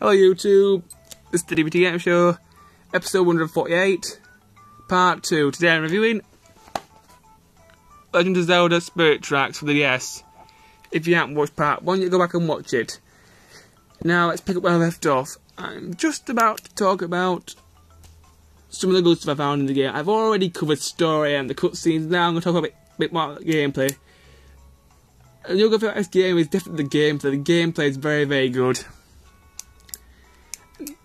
Hello YouTube, this is the Dbtgamer show, episode 148, part 2. Today I'm reviewing Legend of Zelda Spirit Tracks for the DS. If you haven't watched part 1, you go back and watch it. Now let's pick up where I left off. I'm just about to talk about some of the good stuff I found in the game. I've already covered story and the cutscenes. Now I'm going to talk a bit more about the gameplay. And you'll go feel like this game is definitely the gameplay. The gameplay is very, very good.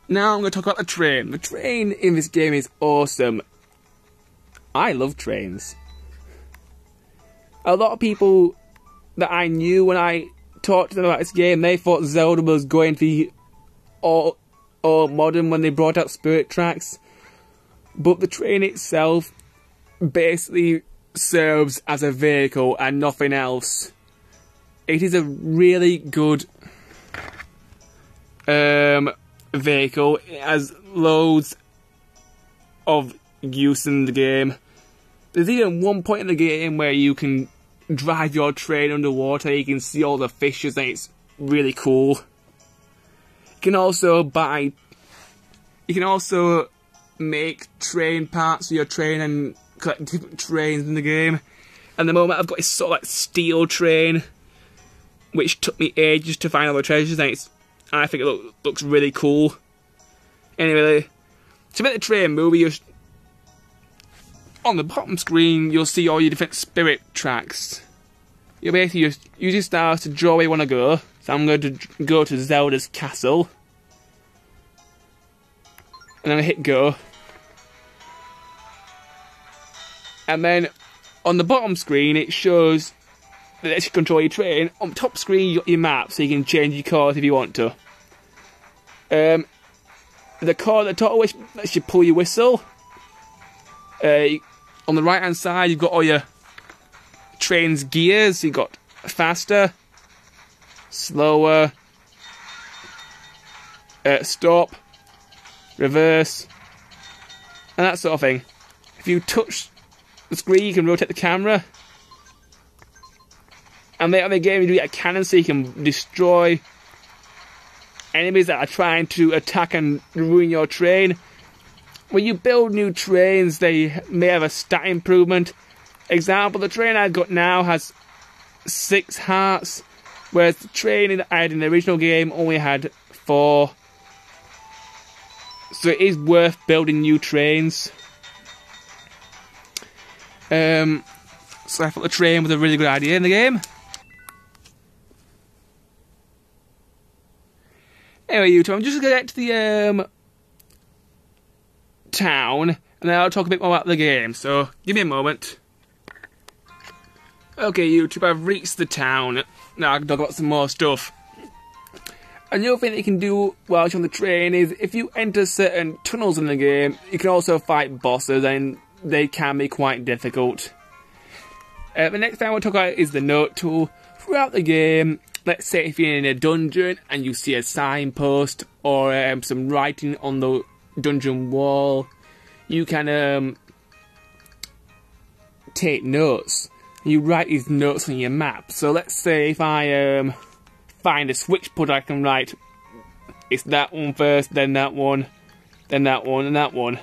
Now I'm going to talk about the train. The train in this game is awesome. I love trains. A lot of people that I knew when I talked to them about this game, they thought Zelda was going to be all modern when they brought out Spirit Tracks. But the train itself basically serves as a vehicle and nothing else. It is a really good vehicle. It has loads of use in the game. There's even one point in the game where you can drive your train underwater. You can see all the fishes and it's really cool. You can also make train parts for your train and collect different trains in the game. At the moment I've got this sort of like steel train, which took me ages to find all the treasures, and I think it looks really cool. Anyway, to make the train move, on the bottom screen you'll see all your different spirit tracks. You basically just use your stars to draw where you want to go. So I'm going to go to Zelda's castle. And then I hit go. And then on the bottom screen it shows that lets you control your train. On the top screen you got your map, so you can change your course if you want to. The cord at the top which lets you pull your whistle. On the right hand side you've got all your train's gears. You've got faster, slower, stop, reverse, and that sort of thing. If you touch the screen you can rotate the camera. And later in the game you do get a cannon so you can destroy enemies that are trying to attack and ruin your train. When you build new trains they may have a stat improvement. Example, the train I've got now has 6 hearts, whereas the train that I had in the original game only had 4. So it is worth building new trains. So I thought the train was a really good idea in the game. Anyway, YouTube, I'm just going to get to the town, and then I'll talk a bit more about the game, so give me a moment. Okay, YouTube, I've reached the town. Now I can talk about some more stuff. Another thing that you can do while you're on the train is, if you enter certain tunnels in the game, you can also fight bosses, and they can be quite difficult. The next thing I want to talk about is the note tool. Throughout the game, let's say if you're in a dungeon and you see a signpost or some writing on the dungeon wall, you can take notes. You write these notes on your map. So let's say if I find a switch put, I can write, it's that one first, then that one, then that one, and that one.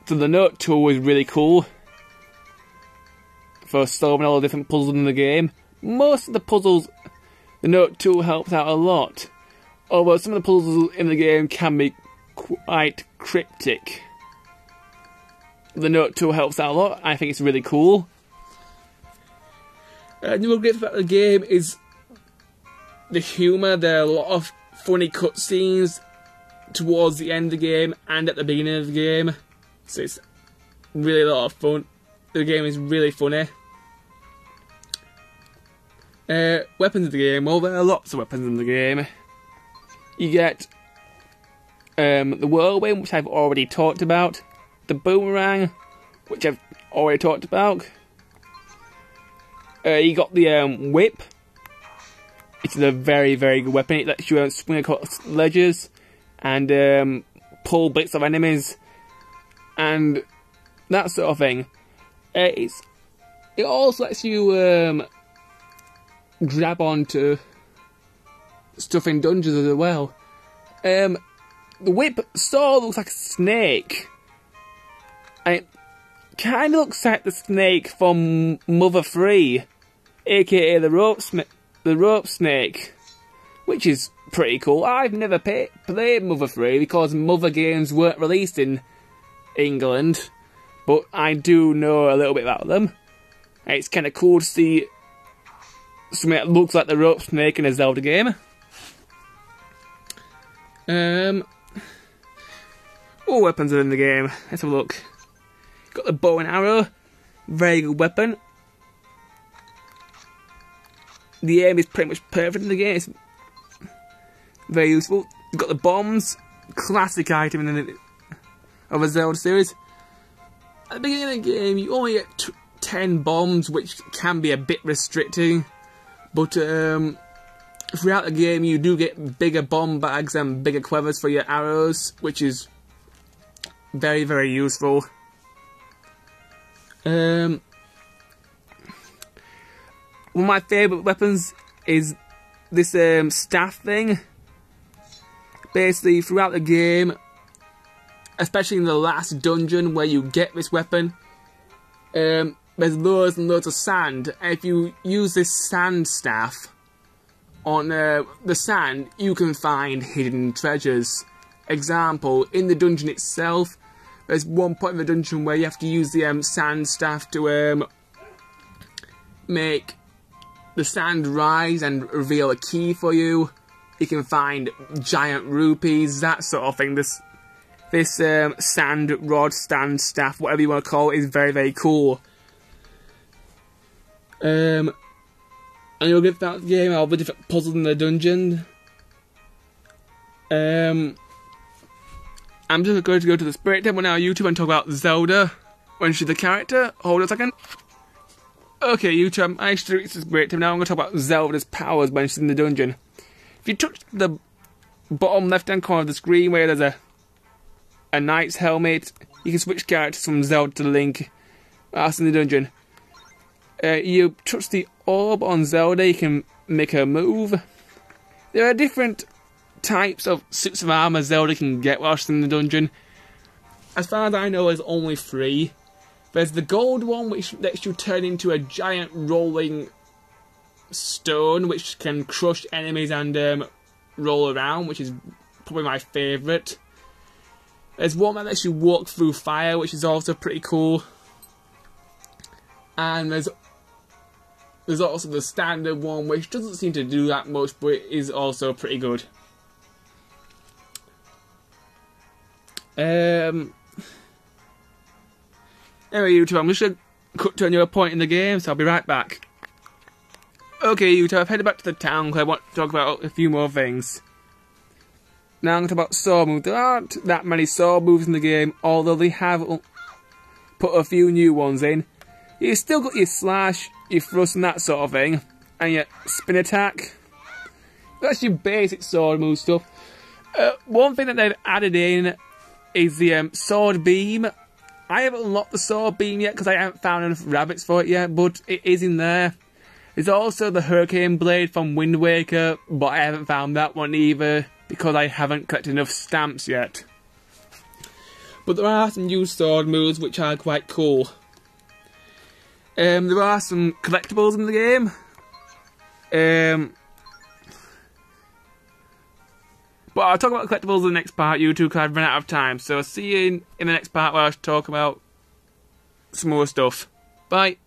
So the note tool is really cool for solving all the different puzzles in the game. Most of the puzzles, the note tool helps out a lot. Although some of the puzzles in the game can be quite cryptic. The note tool helps out a lot. I think it's really cool. Another great thing about the game is the humour. There are a lot of funny cutscenes towards the end of the game and at the beginning of the game. So it's really a lot of fun. The game is really funny. Weapons in the game, well, there are lots of weapons in the game. You get the whirlwind, which I've already talked about. The boomerang, which I've already talked about. You got the whip. It's a very, very good weapon. It lets you swing across ledges and pull bits of enemies and that sort of thing. It also lets you grab onto stuff in dungeons as well. The whip sort of looks like a snake. And it kind of looks like the snake from Mother 3, aka the rope snake, which is pretty cool. I've never played Mother 3 because Mother games weren't released in England, but I do know a little bit about them. And it's kind of cool to see something that looks like the rope snake in a Zelda game. What weapons are in the game? Let's have a look. Got the bow and arrow, very good weapon. The aim is pretty much perfect in the game. It's very useful. You've got the bombs, classic item of a Zelda series. At the beginning of the game, you only get 10 bombs, which can be a bit restricting. But throughout the game, you do get bigger bomb bags and bigger quivers for your arrows, which is very, very useful. One of my favourite weapons is this staff thing. Basically, throughout the game, especially in the last dungeon where you get this weapon, there's loads and loads of sand, and if you use this sand staff on the sand, you can find hidden treasures. Example, in the dungeon itself, there's one point in the dungeon where you have to use the sand staff to make the sand rise and reveal a key for you. You can find giant rupees, that sort of thing. This sand rod, sand staff, whatever you want to call it, is very, very cool. And you'll get that game, all the different puzzles in the dungeon. I'm just going to go to the Spirit Temple now on YouTube and talk about Zelda when she's the character. Hold on a second. Okay, YouTube, I actually reached the Spirit Temple. Now I'm going to talk about Zelda's powers when she's in the dungeon. If you touch the bottom left-hand corner of the screen where there's a knight's helmet, you can switch characters from Zelda to Link whilst in the dungeon. You touch the orb on Zelda, you can make her move. There are different types of suits of armour Zelda can get while she's in the dungeon. As far as I know, there's only 3. There's the gold one, which lets you turn into a giant rolling stone, which can crush enemies and roll around, which is probably my favourite. There's one that lets you walk through fire, which is also pretty cool. And there's also the standard one, which doesn't seem to do that much, but it is also pretty good. Anyway, YouTube, I'm just going to cut to another point in the game, so I'll be right back. Okay, YouTube, I've headed back to the town because I want to talk about a few more things. Now I'm going to talk about sword moves. There aren't that many sword moves in the game, although they have put a few new ones in. You still got your slash, your thrust and that sort of thing, and your spin attack. That's your basic sword move stuff. One thing that they've added in is the sword beam. I haven't unlocked the sword beam yet because I haven't found enough rabbits for it yet, but it is in there. There's also the hurricane blade from Wind Waker, but I haven't found that one either because I haven't collected enough stamps yet. But there are some new sword moves which are quite cool. There are some collectibles in the game. But I'll talk about collectibles in the next part, YouTube, because I've run out of time. So I'll see you in the next part where I'll talk about some more stuff. Bye.